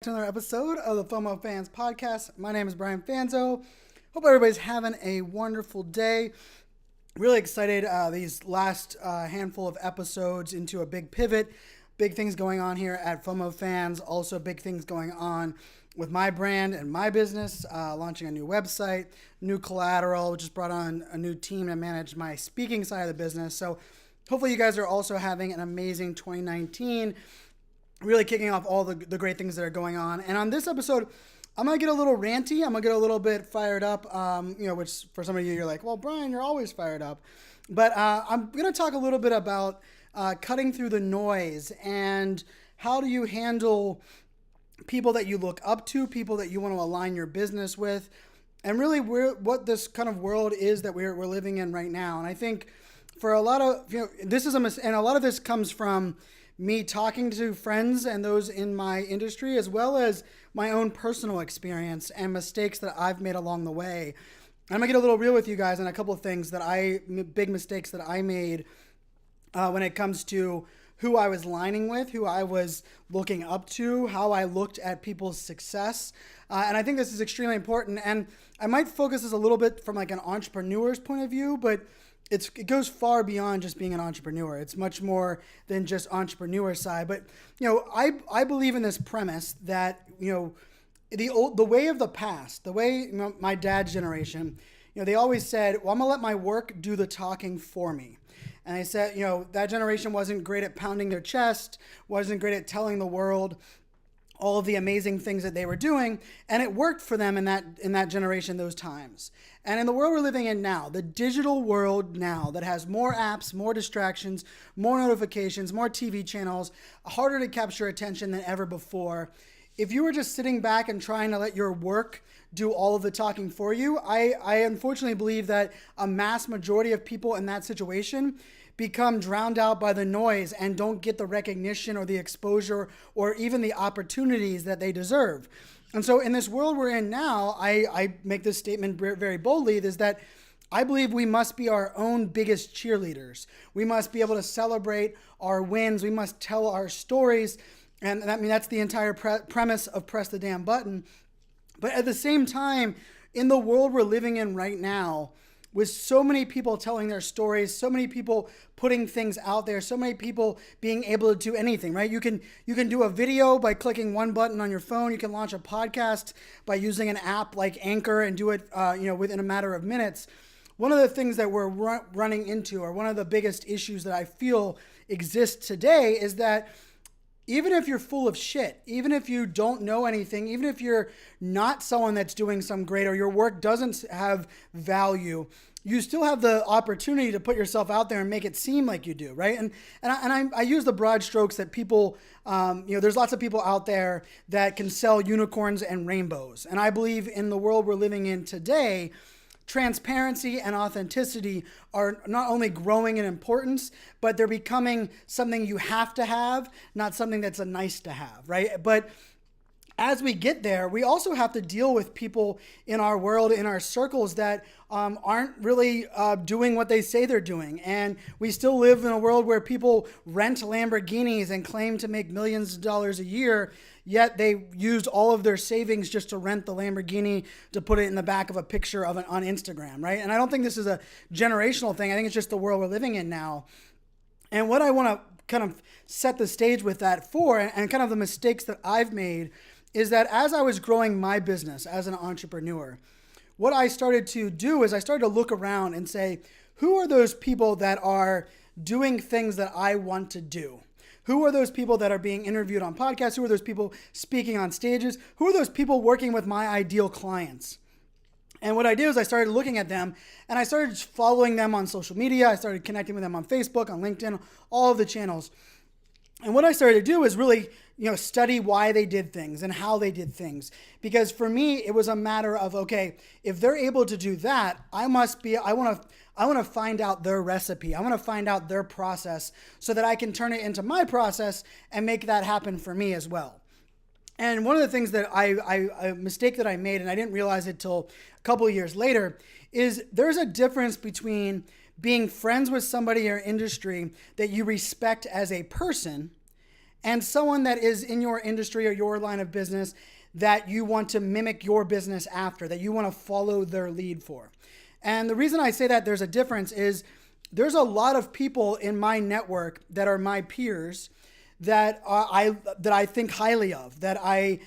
to another episode of the FOMOFanz podcast. My name is Brian Fanzo. Hope everybody's having a wonderful day. Really excited these last handful of episodes into a big pivot. Big things going on here at FOMOFanz. Also big things going on with my brand and my business. Launching a new website, new collateral. Just brought on a new team to manage my speaking side of the business. So hopefully you guys are also having an amazing 2019. Really kicking off all the great things that are going on. And on this episode, I'm going to get a little ranty. I'm going to get a little bit fired up, which for some of you, you're like, well, Brian, you're always fired up. But I'm going to talk a little bit about cutting through the noise and how do you handle people that you look up to, people that you want to align your business with, and really what this kind of world is that we're living in right now. And I think for a lot of, this is and a lot of this comes from me talking to friends and those in my industry, as well as my own personal experience and mistakes that I've made along the way. I'm gonna get a little real with you guys on a couple of things big mistakes that I made when it comes to who I was lining with, who I was looking up to, how I looked at people's success. And I think this is extremely important. And I might focus this a little bit from like an entrepreneur's point of view, but it goes far beyond just being an entrepreneur. It's much more than just entrepreneur side. But I believe in this premise that the way of the past, the way my dad's generation, they always said, well, I'm gonna let my work do the talking for me. And I said, that generation wasn't great at pounding their chest, wasn't great at telling the world all of the amazing things that they were doing, and it worked for them in that generation, those times. And in the world we're living in now, the digital world now that has more apps, more distractions, more notifications, more TV channels, harder to capture attention than ever before. If you were just sitting back and trying to let your work do all of the talking for you, I unfortunately believe that a mass majority of people in that situation become drowned out by the noise and don't get the recognition or the exposure or even the opportunities that they deserve. And so in this world we're in now, I make this statement very boldly, is that I believe we must be our own biggest cheerleaders. We must be able to celebrate our wins. We must tell our stories. And that's the entire premise of Press the Damn Button. But at the same time, in the world we're living in right now, with so many people telling their stories, so many people putting things out there, so many people being able to do anything, right? You can do a video by clicking one button on your phone. You can launch a podcast by using an app like Anchor and do it, within a matter of minutes. One of the things that we're running into, or one of the biggest issues that I feel exists today, is that even if you're full of shit, even if you don't know anything, even if you're not someone that's doing some great or your work doesn't have value, you still have the opportunity to put yourself out there and make it seem like you do, right? And I use the broad strokes that people, there's lots of people out there that can sell unicorns and rainbows. And I believe in the world we're living in today, transparency and authenticity are not only growing in importance, but they're becoming something you have to have, not something that's a nice to have, right? But as we get there, we also have to deal with people in our world, in our circles that aren't really doing what they say they're doing. And we still live in a world where people rent Lamborghinis and claim to make millions of dollars a year, yet they used all of their savings just to rent the Lamborghini to put it in the back of a picture on Instagram, right? And I don't think this is a generational thing. I think it's just the world we're living in now. And what I want to kind of set the stage with that for, and kind of the mistakes that I've made, is that as I was growing my business as an entrepreneur, what I started to do is I started to look around and say, who are those people that are doing things that I want to do? Who are those people that are being interviewed on podcasts? Who are those people speaking on stages? Who are those people working with my ideal clients? And what I did is I started looking at them and I started following them on social media. I started connecting with them on Facebook, on LinkedIn, all of the channels. And what I started to do is really, study why they did things and how they did things. Because for me, it was a matter of, okay, if they're able to do that, I want to find out their recipe. I want to find out their process so that I can turn it into my process and make that happen for me as well. And one of the things that a mistake that I made, and I didn't realize it till a couple of years later, is there's a difference between being friends with somebody in your industry that you respect as a person and someone that is in your industry or your line of business that you want to mimic your business after, that you want to follow their lead for. And the reason I say that there's a difference is there's a lot of people in my network that are my peers that I think highly of, that I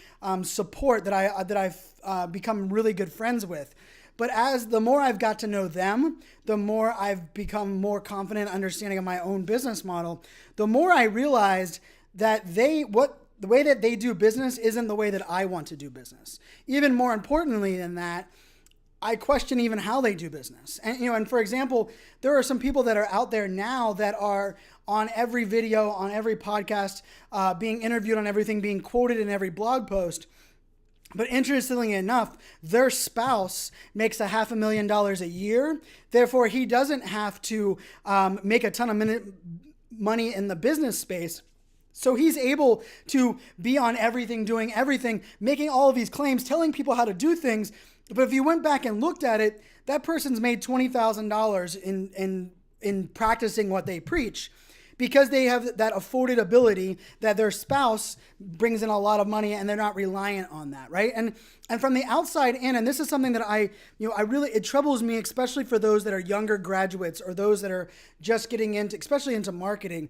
support, that I've become really good friends with. But as the more I've got to know them, the more I've become more confident understanding of my own business model, the more I realized that the way that they do business isn't the way that I want to do business. Even more importantly than that, I question even how they do business. And for example, there are some people that are out there now that are on every video, on every podcast, being interviewed on everything, being quoted in every blog post. But interestingly enough, their spouse makes $500,000 a year. Therefore, he doesn't have to make a ton of money in the business space. So he's able to be on everything, doing everything, making all of these claims, telling people how to do things. But if you went back and looked at it, that person's made $20,000 in practicing what they preach, because they have that afforded ability that their spouse brings in a lot of money and they're not reliant on that, right? And from the outside in, and this is something that I really, it troubles me, especially for those that are younger graduates or those that are just getting into, especially into marketing,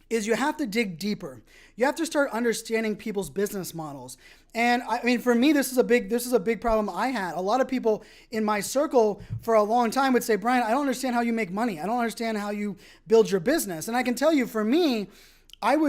is you have to dig deeper. You have to start understanding people's business models. And I mean, for me, this is a big problem I had. A lot of people in my circle for a long time would say, Brian, I don't understand how you make money. I don't understand how you build your business. And I can tell you, for me, I've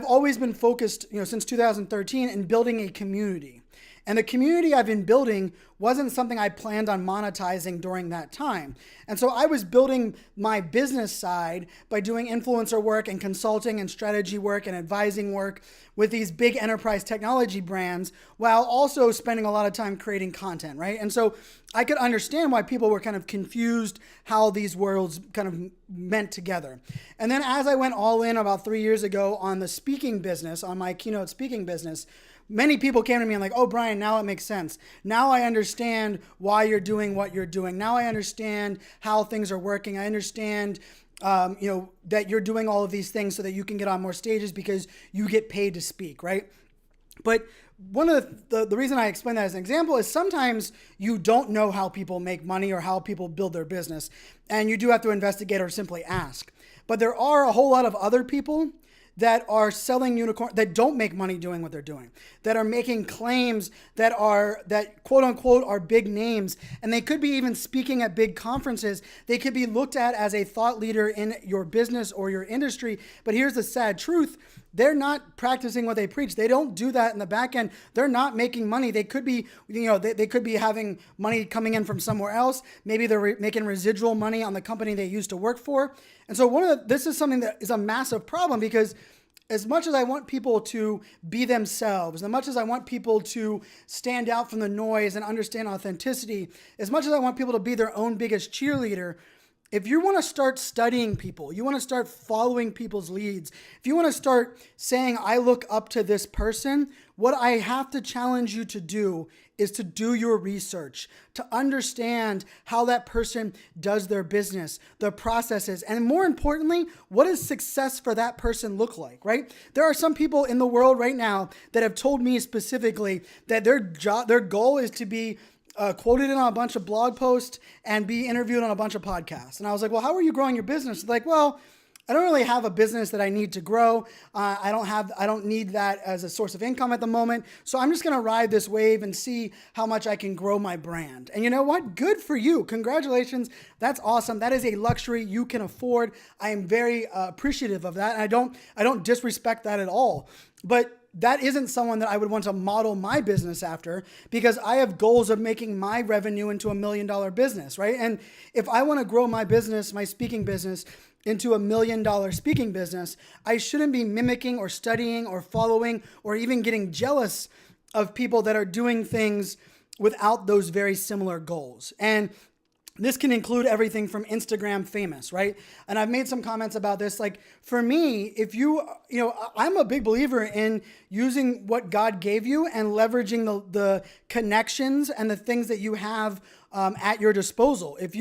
always been focused, since 2013 in building a community. And the community I've been building wasn't something I planned on monetizing during that time. And so I was building my business side by doing influencer work and consulting and strategy work and advising work with these big enterprise technology brands, while also spending a lot of time creating content, right? And so I could understand why people were kind of confused how these worlds kind of meant together. And then as I went all in about 3 years ago on the speaking business, on my keynote speaking business, many people came to me and like, oh, Brian, now it makes sense. Now I understand why you're doing what you're doing. Now I understand how things are working. I understand, that you're doing all of these things so that you can get on more stages because you get paid to speak, right? But one of the reason I explain that as an example is sometimes you don't know how people make money or how people build their business, and you do have to investigate or simply ask. But there are a whole lot of other people that are selling unicorn, that don't make money doing what they're doing, that are making claims that quote unquote are big names, and they could be even speaking at big conferences. They could be looked at as a thought leader in your business or your industry. But here's the sad truth. They're not practicing what they preach. They don't do that in the back end. They're not making money. They could be, they could be having money coming in from somewhere else. Maybe they're making residual money on the company they used to work for. And so this is something that is a massive problem, because as much as I want people to be themselves, as much as I want people to stand out from the noise and understand authenticity, as much as I want people to be their own biggest cheerleader, if you want to start studying people, you want to start following people's leads, if you want to start saying, I look up to this person, what I have to challenge you to do is to do your research, to understand how that person does their business, their processes, and more importantly, what does success for that person look like, right? There are some people in the world right now that have told me specifically that their goal is to be quoted in on a bunch of blog posts and be interviewed on a bunch of podcasts. And I was like, well, how are you growing your business? Like, well, I don't really have a business that I need to grow. I don't need that as a source of income at the moment. So I'm just going to ride this wave and see how much I can grow my brand. And you know what? Good for you. Congratulations. That's awesome. That is a luxury you can afford. I am very appreciative of that. And I don't disrespect that at all. But that isn't someone that I would want to model my business after, because I have goals of making my revenue into $1 million business, right? And if I want to grow my business, my speaking business, into $1 million speaking business, I shouldn't be mimicking or studying or following or even getting jealous of people that are doing things without those very similar goals. And this can include everything from Instagram famous, right? And I've made some comments about this. Like, for me, if I'm a big believer in using what God gave you and leveraging the connections and the things that you have at your disposal. If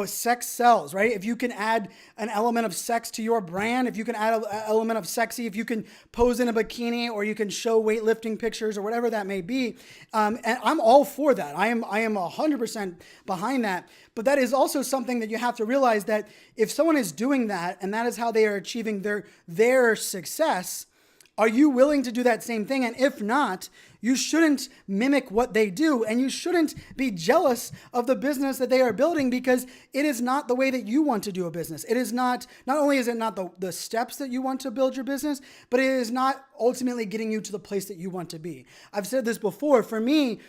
sex sells, right? If you can add an element of sex to your brand, if you can add an element of sexy, if you can pose in a bikini, or you can show weightlifting pictures or whatever that may be, and I'm all for that. I am 100% behind that. But that is also something that you have to realize, that if someone is doing that and that is how they are achieving their success, are you willing to do that same thing? And if not, you shouldn't mimic what they do, and you shouldn't be jealous of the business that they are building, because it is not the way that you want to do a business. It is not only is it not the steps that you want to build your business, but it is not ultimately getting you to the place that you want to be. I've said this before. For me,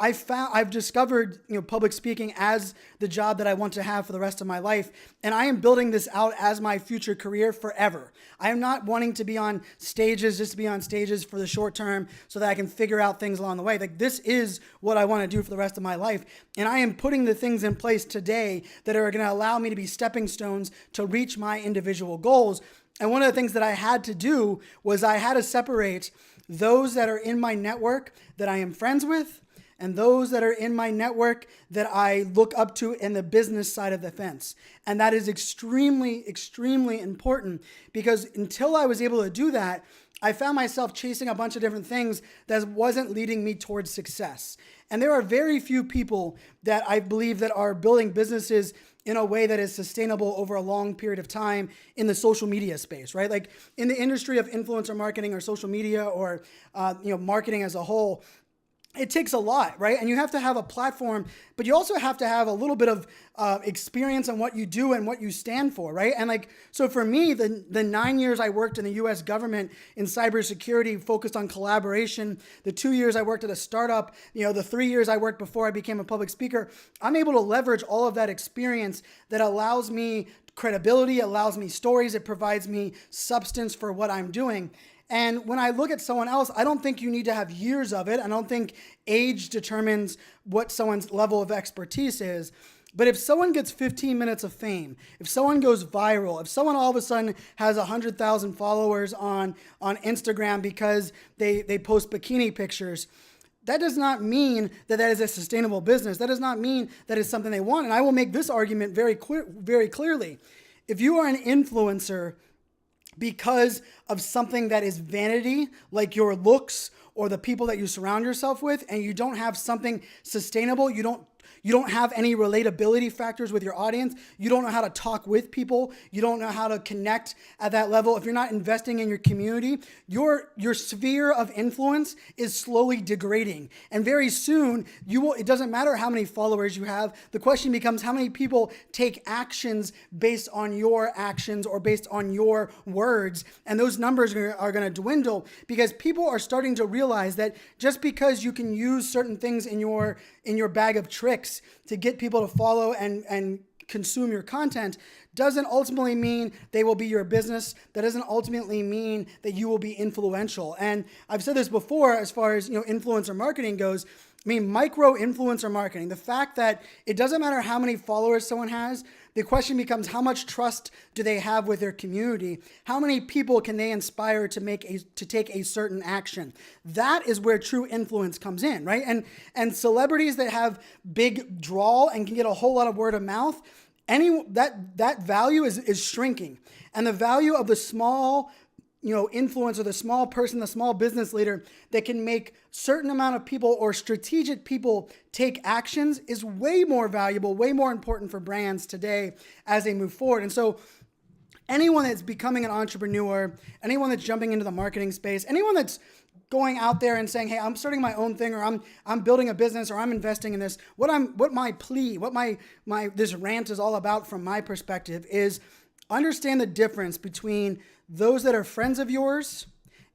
I've discovered, public speaking as the job that I want to have for the rest of my life. And I am building this out as my future career forever. I am not wanting to be on stages just to be on stages for the short term so that I can figure out things along the way. Like, this is what I want to do for the rest of my life. And I am putting the things in place today that are going to allow me to be stepping stones to reach my individual goals. And one of the things that I had to do was I had to separate those that are in my network that I am friends with and those that are in my network that I look up to in the business side of the fence. And that is extremely, extremely important, because until I was able to do that, I found myself chasing a bunch of different things that wasn't leading me towards success. And there are very few people that I believe that are building businesses in a way that is sustainable over a long period of time in the social media space, right? Like in the industry of influencer marketing or social media or marketing as a whole, it takes a lot, right? And you have to have a platform, but you also have to have a little bit of experience on what you do and what you stand for, right? And so for me, the 9 years I worked in the U.S. government in cybersecurity, focused on collaboration, the 2 years I worked at a startup, the 3 years I worked before I became a public speaker, I'm able to leverage all of that experience that allows me credibility, allows me stories, it provides me substance for what I'm doing. And when I look at someone else, I don't think you need to have years of it. I don't think age determines what someone's level of expertise is. But if someone gets 15 minutes of fame, if someone goes viral, if someone all of a sudden has 100,000 followers on Instagram because they post bikini pictures, that does not mean that is a sustainable business. That does not mean that is something they want. And I will make this argument very clearly. If you are an influencer because of something that is vanity, like your looks or the people that you surround yourself with, and you don't have something sustainable, you don't have any relatability factors with your audience, you don't know how to talk with people, you don't know how to connect at that level, if you're not investing in your community, your sphere of influence is slowly degrading. And very soon, it doesn't matter how many followers you have, the question becomes how many people take actions based on your actions or based on your words, and those numbers are going to dwindle, because people are starting to realize that just because you can use certain things in your bag of tricks to get people to follow and consume your content doesn't ultimately mean they will be your business. That doesn't ultimately mean that you will be influential. And I've said this before, as far as influencer marketing goes. Micro influencer marketing, the fact that it doesn't matter how many followers someone has, the question becomes how much trust do they have with their community? How many people can they inspire to take a certain action? That is where true influence comes in, right? And celebrities that have big draw and can get a whole lot of word of mouth, that value is shrinking. And the value of the small influencer, the small person, the small business leader that can make certain amount of people or strategic people take actions is way more valuable, way more important for brands today as they move forward. And so anyone that's becoming an entrepreneur, anyone that's jumping into the marketing space, anyone that's going out there and saying, hey, I'm starting my own thing, or I'm building a business, or I'm investing in this, what this rant is all about from my perspective is understand the difference between those that are friends of yours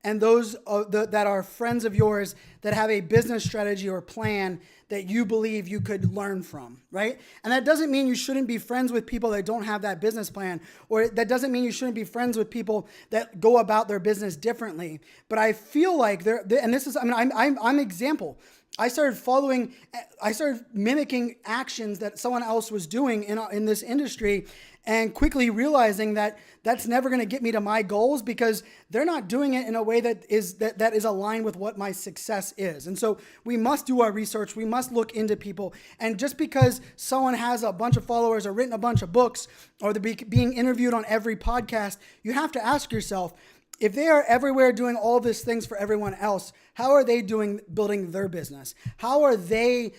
and those that are friends of yours that have a business strategy or plan that you believe you could learn from, right? And that doesn't mean you shouldn't be friends with people that don't have that business plan, or that doesn't mean you shouldn't be friends with people that go about their business differently. But I feel like and this is, I'm example. I started mimicking actions that someone else was doing in this industry. and quickly realizing that that's never going to get me to my goals because they're not doing it in a way that is aligned with what my success is. And so we must do our research. We must look into people. And just because someone has a bunch of followers or written a bunch of books or they're being interviewed on every podcast, you have to ask yourself, if they are everywhere doing all these things for everyone else, how are they building their business? How are they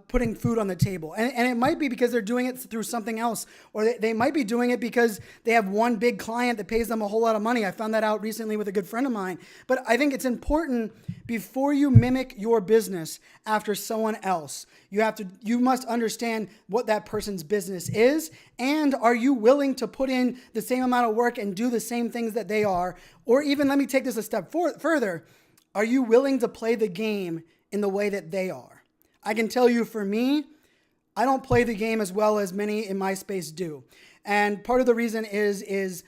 putting food on the table? And it might be because they're doing it through something else, or they might be doing it because they have one big client that pays them a whole lot of money. I found that out recently with a good friend of mine. But I think it's important before you mimic your business after someone else, you must understand what that person's business is, and are you willing to put in the same amount of work and do the same things that they are? Or even, let me take this a step further. Are you willing to play the game in the way that they are? I can tell you, for me, I don't play the game as well as many in my space do. And part of the reason is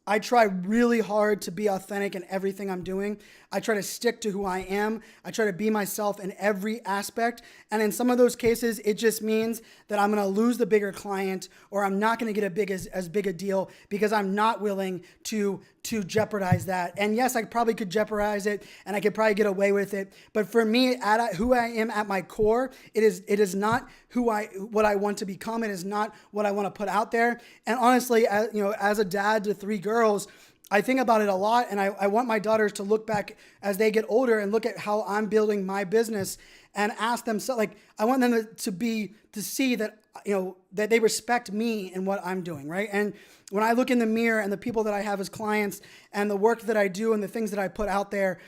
I try really hard to be authentic in everything I'm doing. I try to stick to who I am. I try to be myself in every aspect. And in some of those cases, it just means that I'm going to lose the bigger client, or I'm not going to get as big a deal because I'm not willing to jeopardize that. And yes, I probably could jeopardize it and I could probably get away with it. But for me, who I am at my core, it is not what I want to become. It is not what I want to put out there. And honestly, as a dad to 3 girls, I think about it a lot, and I want my daughters to look back as they get older and look at how I'm building my business and ask them, I want them to see that, that they respect me and what I'm doing, right? And when I look in the mirror and the people that I have as clients and the work that I do and the things that I put out there,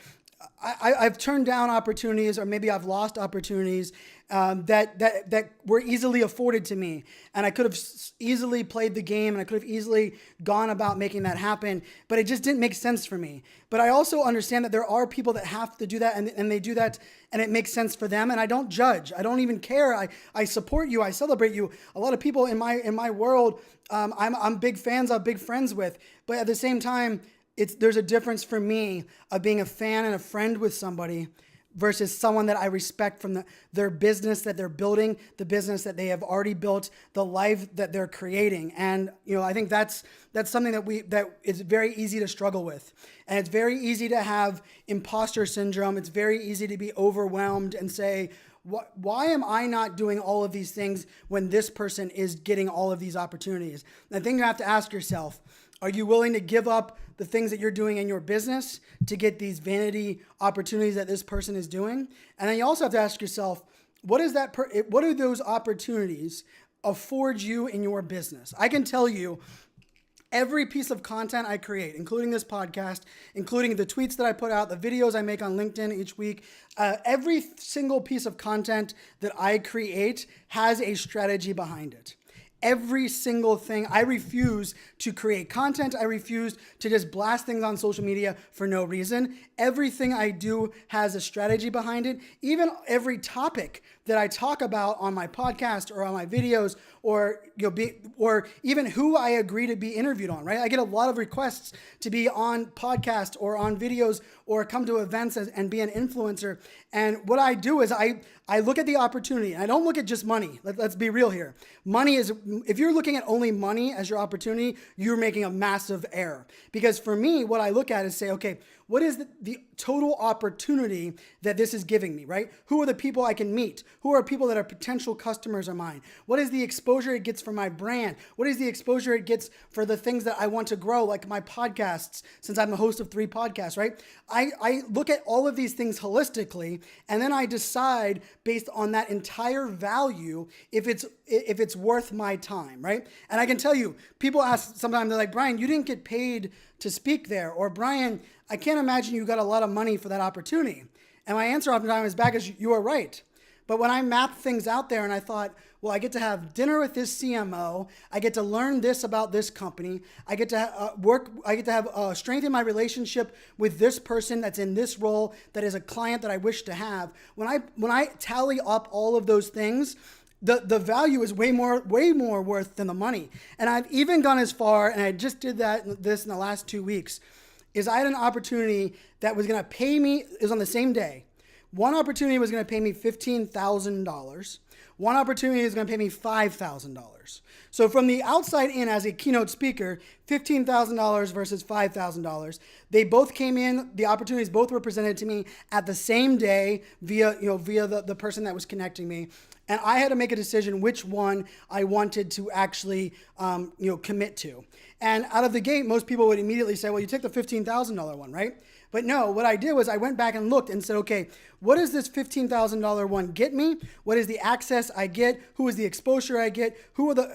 I've turned down opportunities, or maybe I've lost opportunities that were easily afforded to me. And I could have easily played the game and I could have easily gone about making that happen, but it just didn't make sense for me. But I also understand that there are people that have to do that, and they do that and it makes sense for them. And I don't judge. I don't even care. I support you. I celebrate you. A lot of people in my world, I'm big fans of, big friends with, but at the same time, there's a difference for me of being a fan and a friend with somebody versus someone that I respect from their business that they're building, the business that they have already built, the life that they're creating. And I think that's something that is very easy to struggle with. And it's very easy to have imposter syndrome. It's very easy to be overwhelmed and say, why am I not doing all of these things when this person is getting all of these opportunities? And I think you have to ask yourself, are you willing to give up the things that you're doing in your business to get these vanity opportunities that this person is doing? And then you also have to ask yourself, what do those opportunities afford you in your business? I can tell you, every piece of content I create, including this podcast, including the tweets that I put out, the videos I make on LinkedIn each week, every single piece of content that I create has a strategy behind it. Every single thing. I refuse to create content. I refuse to just blast things on social media for no reason. Everything I do has a strategy behind it. Even every topic that I talk about on my podcast or on my videos, or or even who I agree to be interviewed on, right? I get a lot of requests to be on podcasts or on videos or come to events and be an influencer. And what I do is I look at the opportunity, and I don't look at just money. Let's be real here. Money is, if you're looking at only money as your opportunity, you're making a massive error. Because for me, what I look at is say, okay, what is the total opportunity that this is giving me, right? Who are the people I can meet? Who are people that are potential customers of mine? What is the exposure it gets for my brand? What is the exposure it gets for the things that I want to grow, like my podcasts, since I'm the host of 3 podcasts, right? I look at all of these things holistically, and then I decide based on that entire value if it's worth my time, right? And I can tell you, people ask sometimes, they're like, Brian, you didn't get paid to speak there, or Brian, I can't imagine you got a lot of money for that opportunity. And my answer oftentimes is back is, you are right. But when I mapped things out there and I thought, well, I get to have dinner with this CMO, I get to learn this about this company, I get to strengthen my relationship with this person that's in this role that is a client that I wish to have. When I tally up all of those things, the value is way more worth than the money. And I've even gone as far, and I just did this in the last 2 weeks, is I had an opportunity that was going to pay me, it was on the same day. One opportunity was going to pay me $15,000. One opportunity is going to pay me $5,000. So from the outside in as a keynote speaker, $15,000 versus $5,000. They both came in, the opportunities both were presented to me at the same day via the person that was connecting me. And I had to make a decision which one I wanted to actually, commit to. And out of the gate, most people would immediately say, well, you took the $15,000 one, right? But no, what I did was I went back and looked and said, okay, what does this $15,000 one get me? What is the access I get? Who is the exposure I get?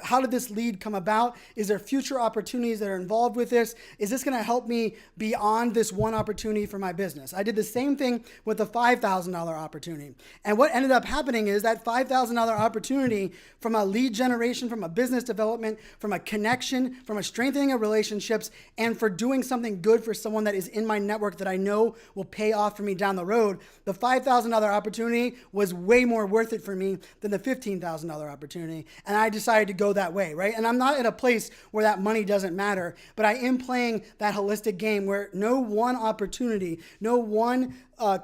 How did this lead come about? Is there future opportunities that are involved with this? Is this going to help me beyond this one opportunity for my business? I did the same thing with the $5,000 opportunity. And what ended up happening is that $5,000 opportunity from a lead generation, from a business development, from a connection, from a strengthening of relationships, and for doing something good for someone that is in my network that I know will pay off for me down the road, the $5,000 opportunity was way more worth it for me than the $15,000 opportunity. And I decided to go that way, right? And I'm not at a place where that money doesn't matter, but I am playing that holistic game where no one opportunity, no one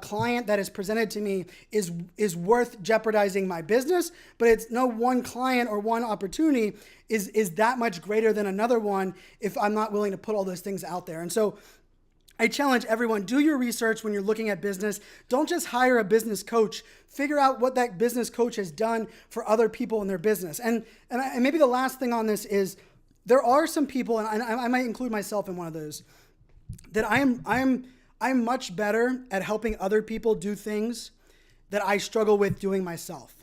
client that is presented to me is worth jeopardizing my business, but it's no one client or one opportunity is that much greater than another one if I'm not willing to put all those things out there. And so I challenge everyone, do your research when you're looking at business. Don't just hire a business coach. Figure out what that business coach has done for other people in their business. And maybe the last thing on this is there are some people, and I might include myself in one of those, that I'm much better at helping other people do things that I struggle with doing myself.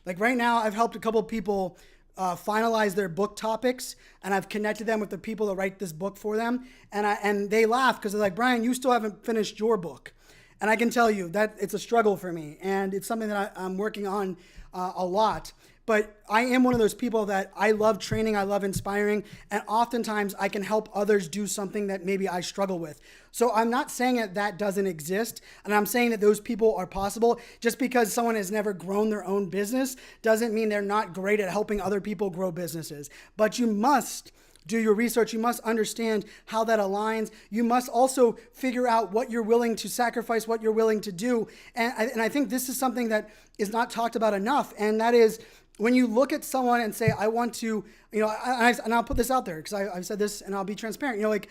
Like right now, I've helped a couple of people finalize their book topics, and I've connected them with the people that write this book for them, and they laugh because they're like, Brian, you still haven't finished your book. And I can tell you that it's a struggle for me, and it's something that I'm working on a lot. But I am one of those people that I love training, I love inspiring, and oftentimes I can help others do something that maybe I struggle with. So I'm not saying that doesn't exist, and I'm saying that those people are possible. Just because someone has never grown their own business doesn't mean they're not great at helping other people grow businesses. But you must do your research. You must understand how that aligns. You must also figure out what you're willing to sacrifice, what you're willing to do. And I think this is something that is not talked about enough, and that is when you look at someone and say, I want to, and I'll put this out there because I've said this and I'll be transparent,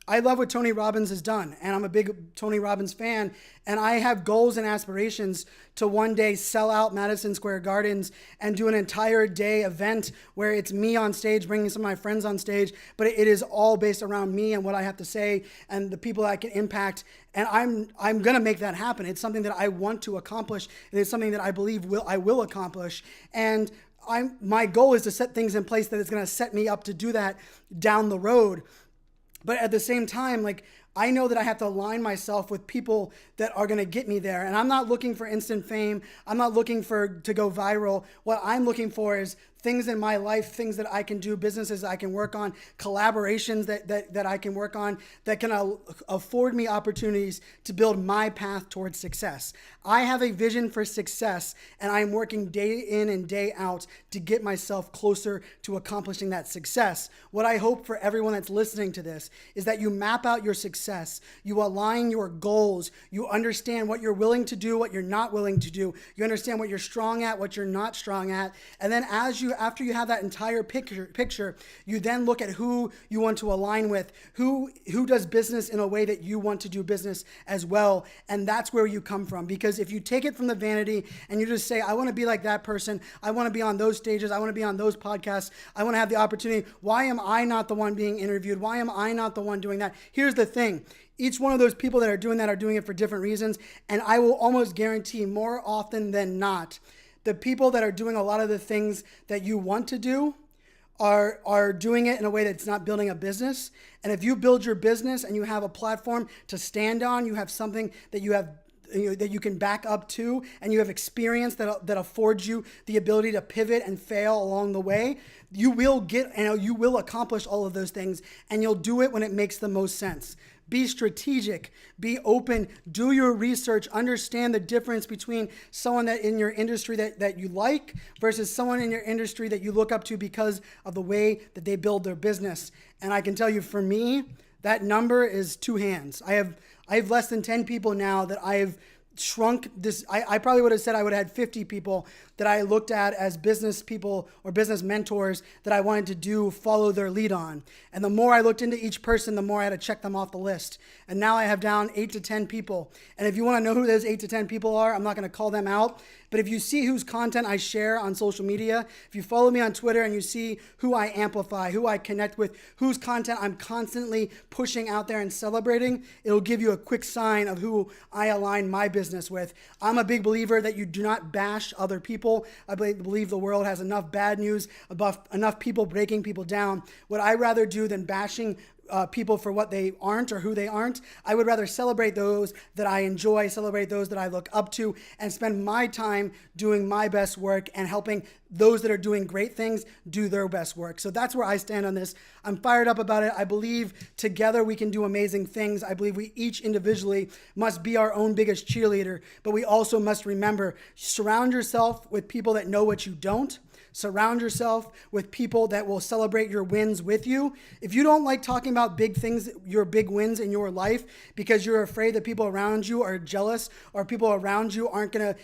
I love what Tony Robbins has done, and I'm a big Tony Robbins fan, and I have goals and aspirations to one day sell out Madison Square Gardens and do an entire day event where it's me on stage, bringing some of my friends on stage, but it is all based around me and what I have to say and the people that I can impact, and I'm going to make that happen. It's something that I want to accomplish. It is something that I believe I will accomplish, and my goal is to set things in place that is going to set me up to do that down the road. But at the same time, I know that I have to align myself with people that are going to get me there. And I'm not looking for instant fame. I'm not looking to go viral. What I'm looking for is things in my life, things that I can do, businesses I can work on, collaborations that I can work on that can afford me opportunities to build my path towards success. I have a vision for success, and I'm working day in and day out to get myself closer to accomplishing that success. What I hope for everyone that's listening to this is that you map out your success, you align your goals, you understand what you're willing to do, what you're not willing to do, you understand what you're strong at, what you're not strong at, and then after you have that entire picture, you then look at who you want to align with, who does business in a way that you want to do business as well, and that's where you come from. Because if you take it from the vanity and you just say, I want to be like that person, I want to be on those stages, I want to be on those podcasts, I want to have the opportunity, why am I not the one being interviewed? Why am I not the one doing that? Here's the thing. Each one of those people that are doing that are doing it for different reasons, and I will almost guarantee more often than not, the people that are doing a lot of the things that you want to do are doing it in a way that's not building a business. And if you build your business and you have a platform to stand on, you have something that you have that you can back up to, and you have experience that affords you the ability to pivot and fail along the way, you will you will accomplish all of those things, and you'll do it when it makes the most sense. Be strategic, be open, do your research, understand the difference between someone that in your industry that you like versus someone in your industry that you look up to because of the way that they build their business. And I can tell you, for me, that number is two hands. I have less than 10 people now that I've shrunk this. I probably would have said I would have had 50 people that I looked at as business people or business mentors that I wanted to follow their lead on. And the more I looked into each person, the more I had to check them off the list. And now I have down 8 to 10 people. And if you want to know who those 8 to 10 people are, I'm not going to call them out. But if you see whose content I share on social media, if you follow me on Twitter and you see who I amplify, who I connect with, whose content I'm constantly pushing out there and celebrating, it'll give you a quick sign of who I align my business with. I'm a big believer that you do not bash other people. I believe the world has enough bad news, enough people breaking people down. What I rather do than bashing people for what they aren't or who they aren't, I would rather celebrate those that I enjoy, celebrate those that I look up to, and spend my time doing my best work and helping those that are doing great things do their best work. So that's where I stand on this. I'm fired up about it. I believe together we can do amazing things. I believe we each individually must be our own biggest cheerleader, but we also must remember, surround yourself with people that know what you don't. Surround yourself with people that will celebrate your wins with you. If you don't like talking about big things, your big wins in your life, because you're afraid that people around you are jealous or people around you are gonna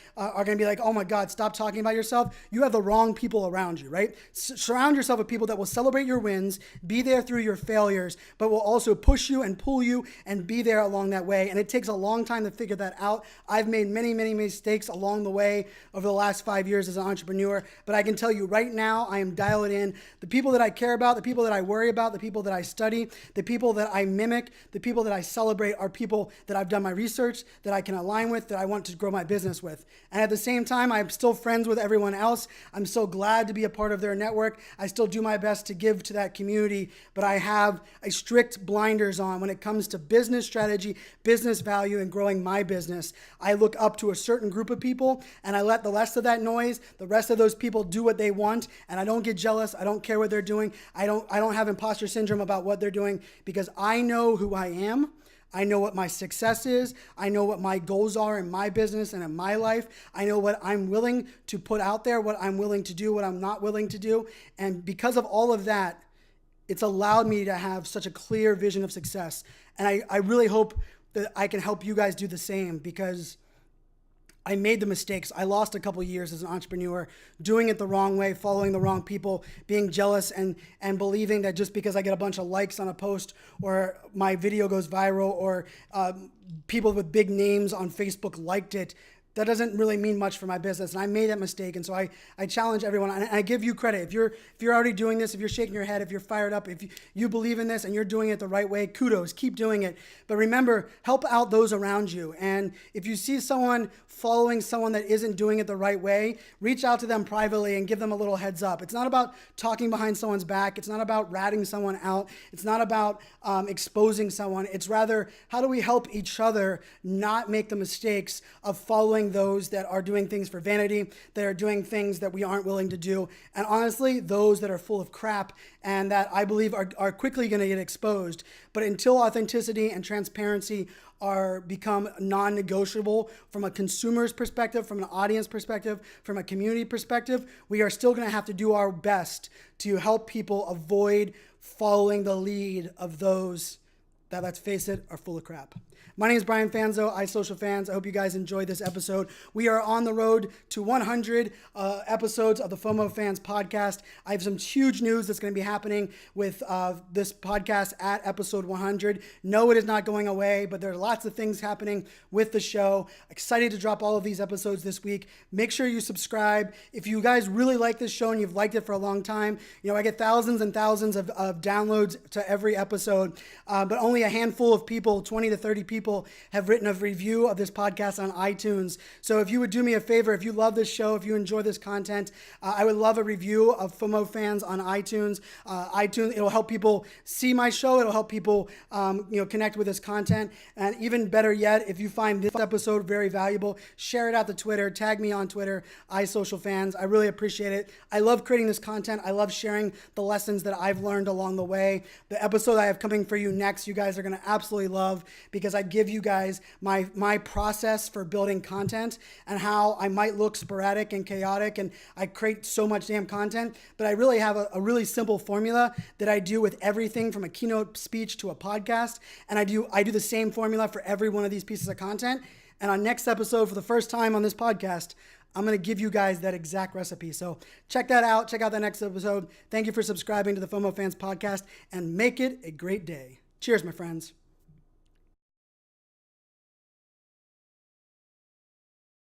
be like, oh my God, stop talking about yourself. You have the wrong people around you, right? Surround yourself with people that will celebrate your wins, be there through your failures, but will also push you and pull you and be there along that way. And it takes a long time to figure that out. I've made many, many mistakes along the way over the last 5 years as an entrepreneur, but I can tell you right now, I am dialed in. The people that I care about, the people that I worry about, the people that I study, the people that I mimic, the people that I celebrate are people that I've done my research, that I can align with, that I want to grow my business with. And at the same time, I'm still friends with everyone else. I'm so glad to be a part of their network. I still do my best to give to that community, but I have a strict blinders on when it comes to business strategy, business value, and growing my business. I look up to a certain group of people, and I let the rest of that noise, the rest of those people do what they want, and I don't get jealous. I don't care what they're doing. I don't have imposter syndrome about what they're doing because I know who I am. I know what my success is. I know what my goals are in my business and in my life. I know what I'm willing to put out there, what I'm willing to do, what I'm not willing to do. And because of all of that, it's allowed me to have such a clear vision of success. And I really hope that I can help you guys do the same because I made the mistakes. I lost a couple years as an entrepreneur, doing it the wrong way, following the wrong people, being jealous and believing that just because I get a bunch of likes on a post or my video goes viral or people with big names on Facebook liked it, that doesn't really mean much for my business. And I made that mistake. And so I challenge everyone. And I give you credit. If you're already doing this, if you're shaking your head, if you're fired up, if you believe in this and you're doing it the right way, kudos, keep doing it. But remember, help out those around you. And if you see someone following someone that isn't doing it the right way, reach out to them privately and give them a little heads up. It's not about talking behind someone's back. It's not about ratting someone out. It's not about exposing someone. It's rather, how do we help each other not make the mistakes of following those that are doing things for vanity, that are doing things that we aren't willing to do, and honestly, those that are full of crap and that I believe are quickly going to get exposed. But until authenticity and transparency are become non-negotiable from a consumer's perspective, from an audience perspective, from a community perspective, we are still going to have to do our best to help people avoid following the lead of those that, let's face it, are full of crap. My name is Brian Fanzo, iSocialFanz. I hope you guys enjoyed this episode. We are on the road to 100 episodes of the FOMOFanz podcast. I have some huge news that's going to be happening with this podcast at episode 100. No, it is not going away, but there are lots of things happening with the show. Excited to drop all of these episodes this week. Make sure you subscribe. If you guys really like this show and you've liked it for a long time, I get thousands and thousands of downloads to every episode, but only a handful of people, 20 to 30 people, have written a review of this podcast on iTunes. So if you would do me a favor, if you love this show, if you enjoy this content, I would love a review of FOMOFanz on iTunes. It'll help people see my show. It'll help people connect with this content. And even better yet, if you find this episode very valuable, share it out to Twitter. Tag me on Twitter, iSocialFanz. I really appreciate it. I love creating this content. I love sharing the lessons that I've learned along the way. The episode I have coming for you next, you guys are going to absolutely love because I give you guys my process for building content and how I might look sporadic and chaotic and I create so much damn content, but I really have a really simple formula that I do with everything from a keynote speech to a podcast, and I do the same formula for every one of these pieces of content. And on next episode, for the first time on this podcast, I'm going to give you guys that exact recipe. So check that out. Check out that next episode. Thank you for subscribing to the FOMOFanz podcast, and make it a great day. Cheers, my friends.